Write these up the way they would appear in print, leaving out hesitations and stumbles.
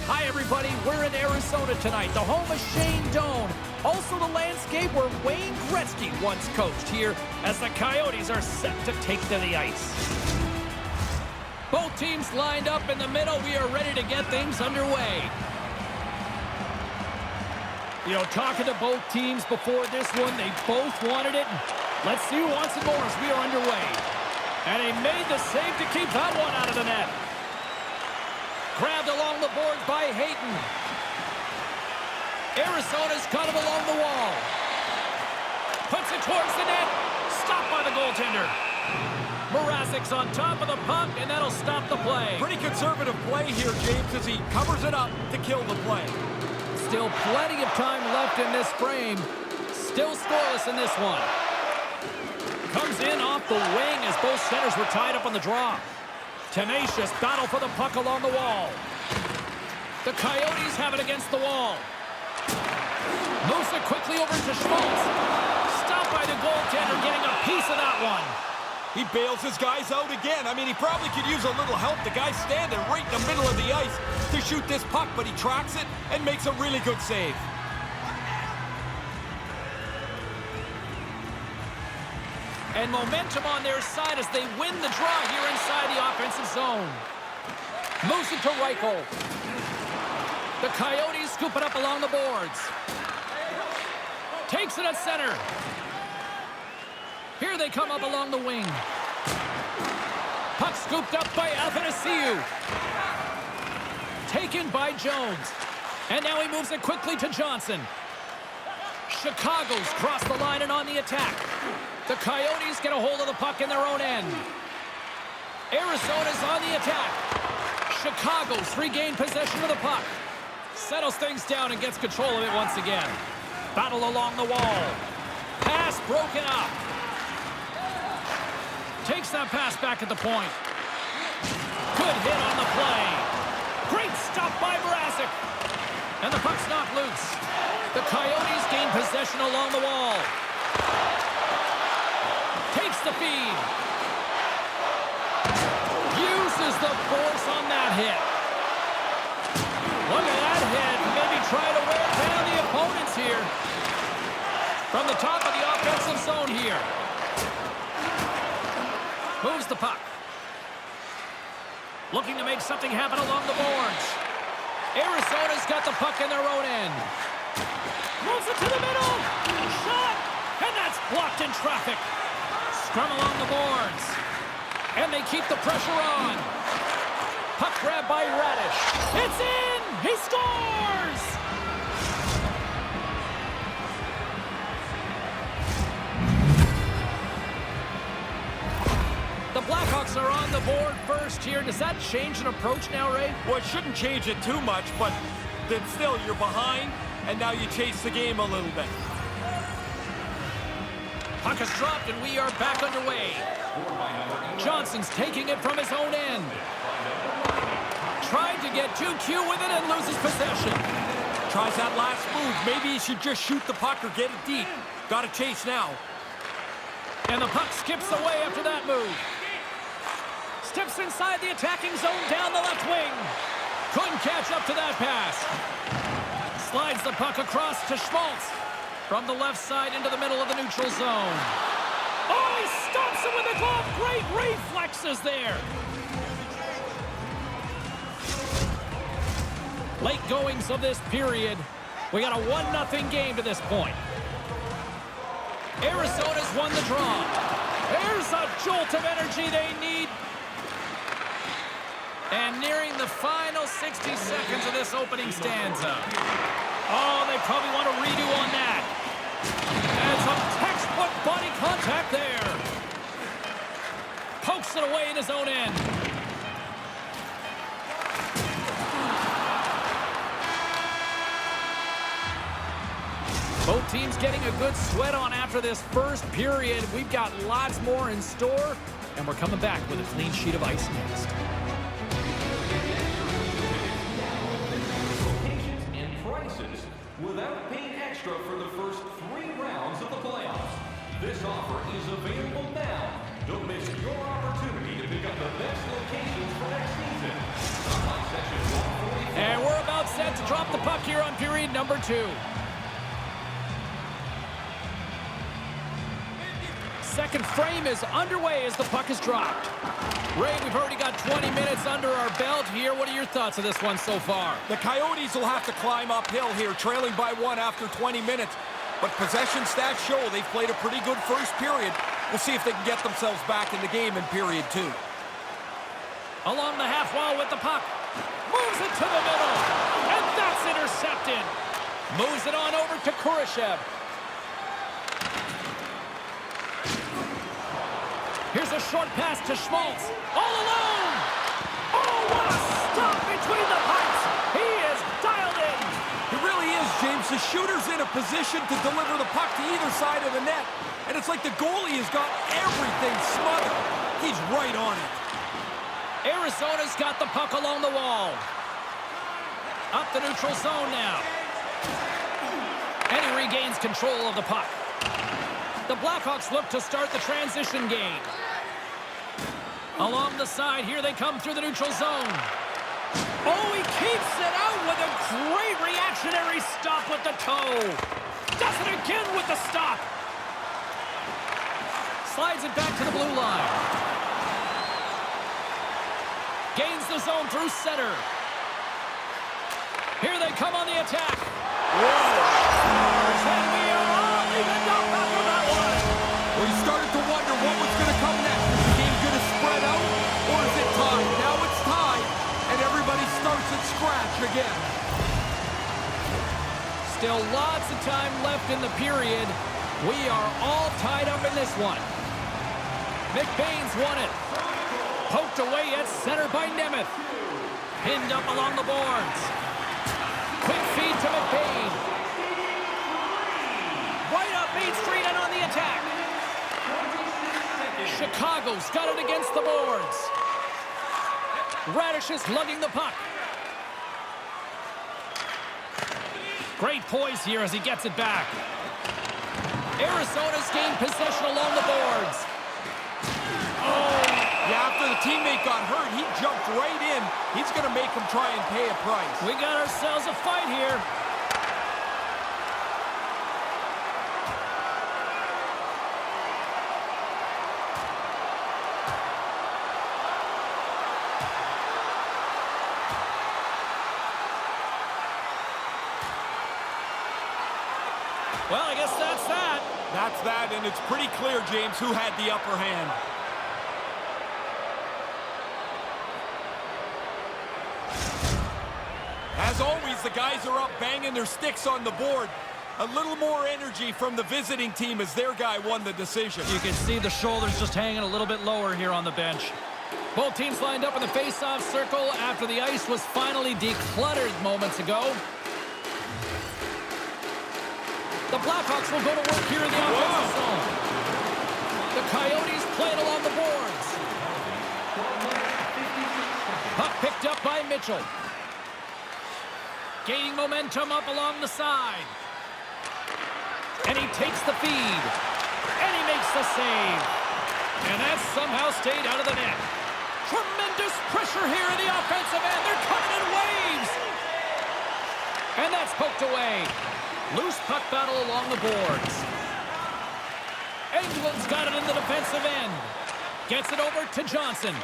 Hi, everybody. We're in Arizona tonight, the home of Shane Doan. Also the landscape where Wayne Gretzky once coached here as the Coyotes are set to take to the ice. Both teams lined up in the middle. We are ready to get things underway. You know, talking to both teams before this one, they both wanted it. Let's see who wants it more as we are underway. And he made the save to keep that one out of the net. Grabbed along the boards by Hayton. Arizona's got him along the wall. Puts it towards the net. Stopped by the goaltender. Mrazek's on top of the puck, and that'll stop the play. Pretty conservative play here, James, as he covers it up to kill the play. Still plenty of time left in this frame. Still scoreless in this one. Comes in off the wing as both centers were tied up on the draw. Tenacious battle for the puck along the wall. The Coyotes have it against the wall. Moves it quickly over to Schmaltz. Stopped by the goaltender, getting a piece of that one. He bails his guys out again. I mean, he probably could use a little help. The guy's standing right in the middle of the ice to shoot this puck, but he tracks it and makes a really good save. And momentum on their side as they win the draw here inside the offensive zone. Moves it to Reichel. The Coyotes scoop it up along the boards. Takes it at center. Here they come up along the wing. Puck scooped up by Athanasiou. Taken by Jones. And now he moves it quickly to Johnson. Chicago's crossed the line and on the attack. The Coyotes get a hold of the puck in their own end. Arizona's on the attack. Chicago's regained possession of the puck. Settles things down and gets control of it once again. Battle along the wall. Pass broken up. Takes that pass back at the point. Good hit on the play. Great stop by Mrazek. And the puck's knocked loose. The Coyotes gain possession along the wall. Takes the feed. Uses the force on that hit. Look at that hit. Maybe try to wear down the opponents here. From the top of the offensive zone here. Moves the puck. Looking to make something happen along the boards. Arizona's got the puck in their own end. Moves it to the middle. Shot. And that's blocked in traffic. Scrum along the boards. And they keep the pressure on. Puck grab by Radish. It's in! He scores! The Blackhawks are on the board first here. Does that change an approach now, Ray? Well, it shouldn't change it too much, but then still you're behind, and now you chase the game a little bit. Puck is dropped, and we are back underway. Johnson's taking it from his own end. Tried to get too cute with it and loses possession. Tries that last move. Maybe he should just shoot the puck or get it deep. Got to chase now. And the puck skips away after that move. Steps inside the attacking zone down the left wing. Couldn't catch up to that pass. Slides the puck across to Schmaltz. From the left side into the middle of the neutral zone. Oh, he stops it with a glove. Great reflexes there. Late goings of this period. We got a 1-0 game to this point. Arizona's won the draw. There's a jolt of energy they need. And nearing the final 60 seconds of this opening stanza. Oh, they probably want a redo on that. And some textbook body contact there. Pokes it away in his own end. Both teams getting a good sweat on after this first period. We've got lots more in store, and we're coming back with a clean sheet of ice next. Without paying extra for the first 3 rounds of the playoffs. This offer is available now. Don't miss your opportunity to pick up the best locations for next season. And we're about puck here on period number 2. Second frame is underway as the puck is dropped. Ray, we've already got 20 minutes under our belt here. What are your thoughts of this one so far? The Coyotes will have to climb uphill here, trailing by 1 after 20 minutes. But possession stats show they've played a pretty good first period. We'll see if they can get themselves back in the game in period 2. Along the half wall with the puck. Moves it to the middle. And that's intercepted. Moves it on over to Kurashev. Here's a short pass to Schmaltz. All alone! Oh, what a stop between the pipes! He is dialed in! It really is, James. The shooter's in a position to deliver the puck to either side of the net. And it's like the goalie has got everything smothered. He's right on it. Arizona's got the puck along the wall. Up the neutral zone now. And he regains control of the puck. The Blackhawks look to start the transition game. Along the side, here they come through the neutral zone. Oh, he keeps it out with a great reactionary stop with the toe. Does it again with the stop. Slides it back to the blue line. Gains the zone through center. Here they come on the attack. And we are all evened up after that one. Well, you started to wonder what was going to come next. Is the game going to spread out, or is it tied? Now it's tied, and everybody starts at scratch again. Still lots of time left in the period. We are all tied up in this one. McBain's won it. Poked away at center by Nemeth. Pinned up along the boards. Quick feed to McBain. Right up Main Street and on the attack. Chicago's got it against the boards. Radish is lugging the puck. Great poise here as he gets it back. Arizona's gained possession along the boards. Oh! Yeah, after the teammate got hurt, he jumped right in. He's going to make him try and pay a price. We got ourselves a fight here. Well, I guess that's that. That's that, and it's pretty clear, James, who had the upper hand. As always, the guys are up banging their sticks on the board. A little more energy from the visiting team as their guy won the decision. You can see the shoulders just hanging a little bit lower here on the bench. Both teams lined up in the face-off circle after the ice was finally decluttered moments ago. The Blackhawks will go to work here in the offensive zone. The Coyotes playing along the boards. Puck picked up by Mitchell. Gaining momentum up along the side. And he takes the feed. And he makes the save. And that somehow stayed out of the net. Tremendous pressure here in the offensive end. They're coming in waves. And that's poked away. Loose puck battle along the boards. Engelland's got it in the defensive end. Gets it over to Johnson.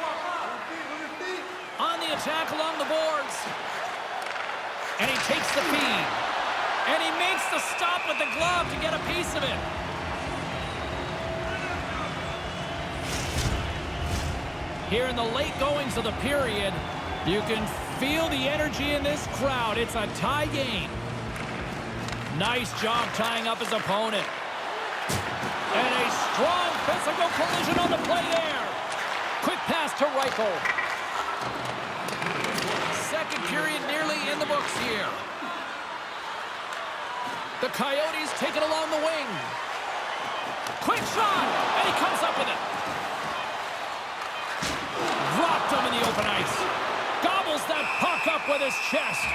On the attack along the boards. And he takes the feed. And he makes the stop with the glove to get a piece of it. Here in the late goings of the period, you can feel the energy in this crowd. It's a tie game. Nice job tying up his opponent. And a strong physical collision on the play there. Quick pass to Reichel. Second period nearly in the books here. The Coyotes take it along the wing. Quick shot, and he comes up with it. Dropped him in the open ice. Gobbles that puck up with his chest.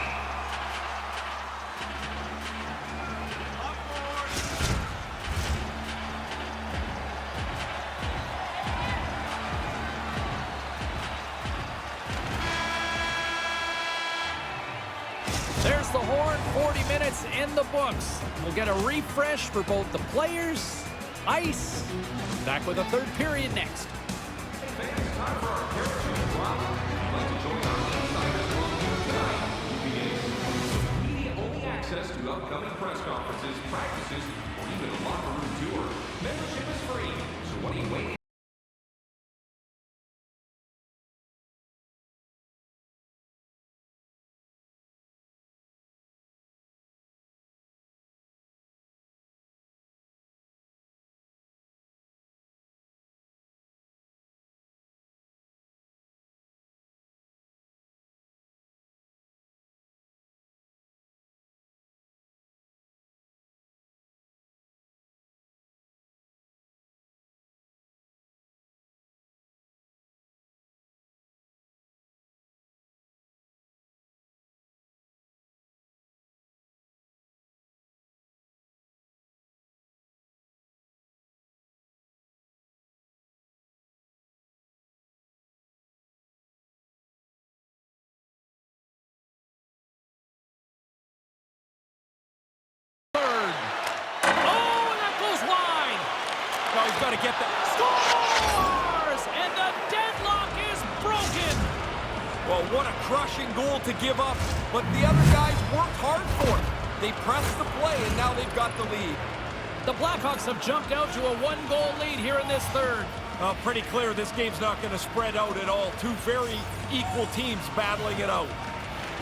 There's the horn. 40 minutes in the books. We'll get a refresh for both the players, ice. Back with a third period next. Fans, time for our parachute drop. If you'd like to join our Insiders Club tonight, you'll be getting media-only access to upcoming press conferences, practices, or even a locker room tour. Membership is free, so what are you waiting? He's got to get that. Scores! And the deadlock is broken. Well, what a crushing goal to give up. But the other guys worked hard for it. They pressed the play, and now they've got the lead. The Blackhawks have jumped out to a one-goal lead here in this third. Pretty clear this game's not going to spread out at all. Two very equal teams battling it out.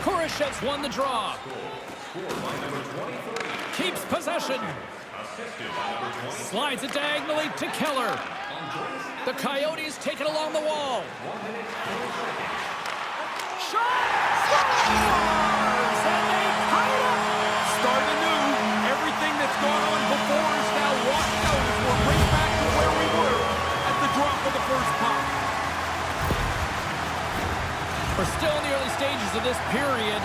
Kurashev's won the draw. Scored by number 23. Keeps possession. Assisted by number 20. Slides it diagonally to Keller. The Coyotes take it along the wall. 1 minute, 4 seconds. Shot! Scores! And they tie it up! Start anew. Everything that's gone on before is now washed out as we're right back to where we were at the drop of the first puck. We're still in the early stages of this period.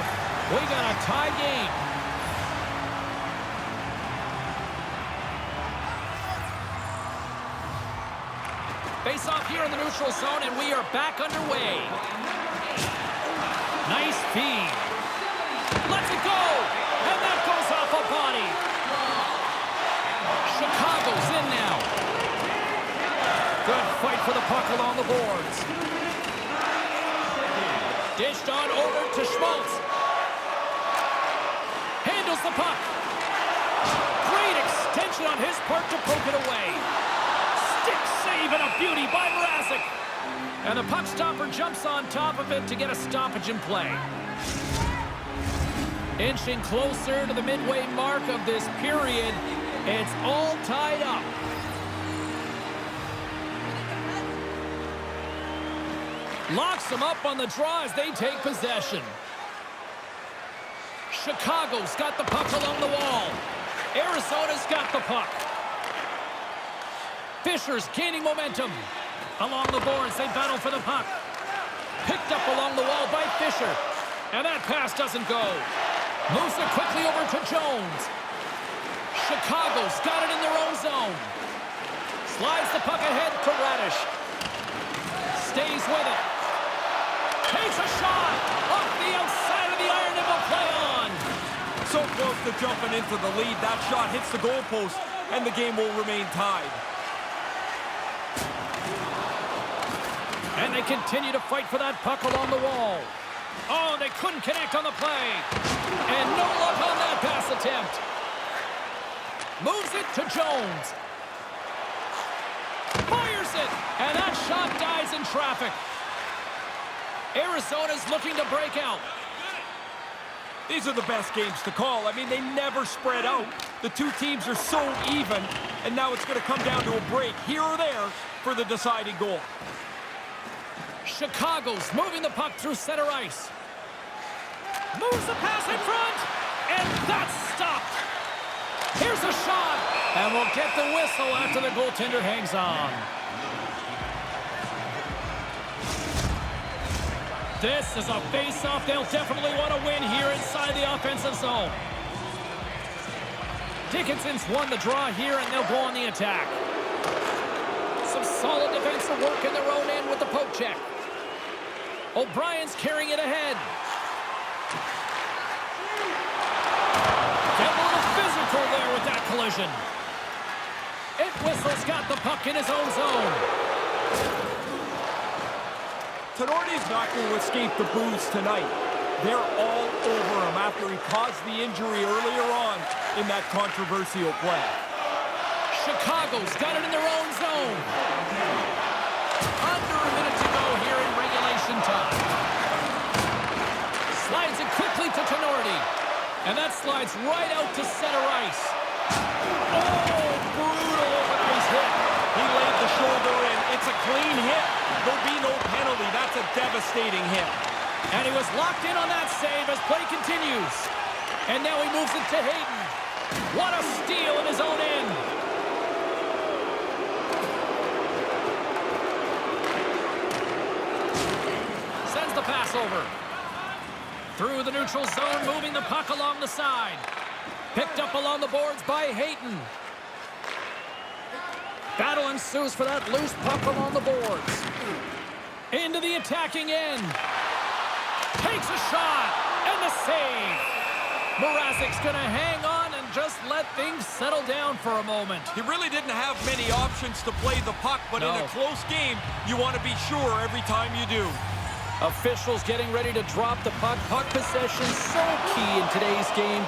We got a tie game. Face off here in the neutral zone, and we are back underway. Nice feed. Lets it go, and that goes off a body. Chicago's in now. Good fight for the puck along the boards. Dished on over to Schmaltz. Handles the puck. Great extension on his part to poke it away. Stick save and a beauty by Mrazek. And the puck stopper jumps on top of it to get a stoppage in play. Inching closer to the midway mark of this period. It's all tied up. Locks them up on the draw as they take possession. Chicago's got the puck along the wall. Arizona's got the puck. Fisher's gaining momentum. Along the boards, they battle for the puck. Picked up along the wall by Fisher. And that pass doesn't go. Moves it quickly over to Jones. Chicago's got it in their own zone. Slides the puck ahead to Radish. Stays with it. Takes a shot off the outside of the iron and will play on. So close to jumping into the lead. That shot hits the goalpost, and the game will remain tied. And they continue to fight for that puck along the wall. Oh, they couldn't connect on the play. And no luck on that pass attempt. Moves it to Jones. Fires it. And that shot dies in traffic. Arizona's looking to break out. These are the best games to call. I mean, they never spread out. The two teams are so even, and now it's going to come down to a break here or there for the deciding goal. Chicago's moving the puck through center ice. Moves the pass in front, and that's stopped. Here's a shot, and we'll get the whistle after the goaltender hangs on. This is a face-off they'll definitely want to win here inside the offensive zone. Dickinson's won the draw here, and they'll go on the attack. Some solid defensive work in their own end with the poke check. O'Brien's carrying it ahead. Getting a little physical there with that collision. It whistles, got the puck in his own zone. Tenorti's not going to escape the boos tonight. They're all over him after he caused the injury earlier on in that controversial play. Chicago's got it in their own zone. Under a minute to go here in regulation time. Slides it quickly to Tenorti. And that slides right out to center ice. Oh, brutal open ice hit. He laid the shoulder in. It's a clean hit. There'll be no penalty. That's a devastating hit. And he was locked in on that save as play continues. And now he moves it to Hayden. What a steal in his own end. Sends the pass over. Through the neutral zone, moving the puck along the side. Picked up along the boards by Hayden. Battle ensues for that loose puck along the boards. Into the attacking end. Takes a shot, and the save. Mrazek's going to hang on and just let things settle down for a moment. He really didn't have many options to play the puck, but in a close game, you want to be sure every time you do. Officials getting ready to drop the puck. Puck possession so key in today's game.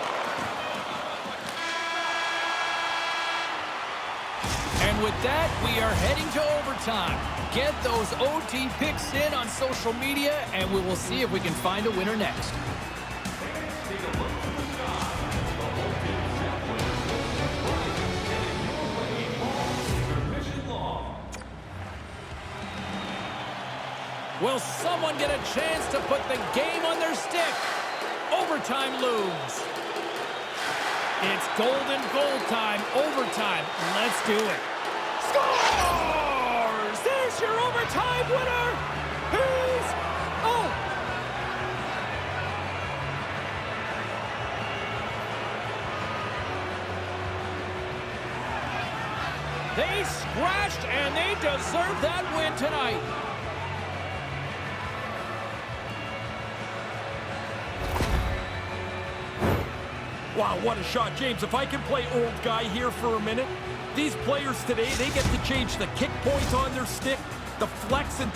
And with that, we are heading to overtime. Get those OT picks in on social media, and we will see if we can find a winner next. Will someone get a chance to put the game on their stick? Overtime looms. It's golden goal time, overtime. Let's do it. Scores! There's your overtime winner. He's... Oh! They scratched, and they deserve that win tonight. Wow, what a shot, James. If I can play old guy here for a minute, these players today, they get to change the kick point on their stick, the flex and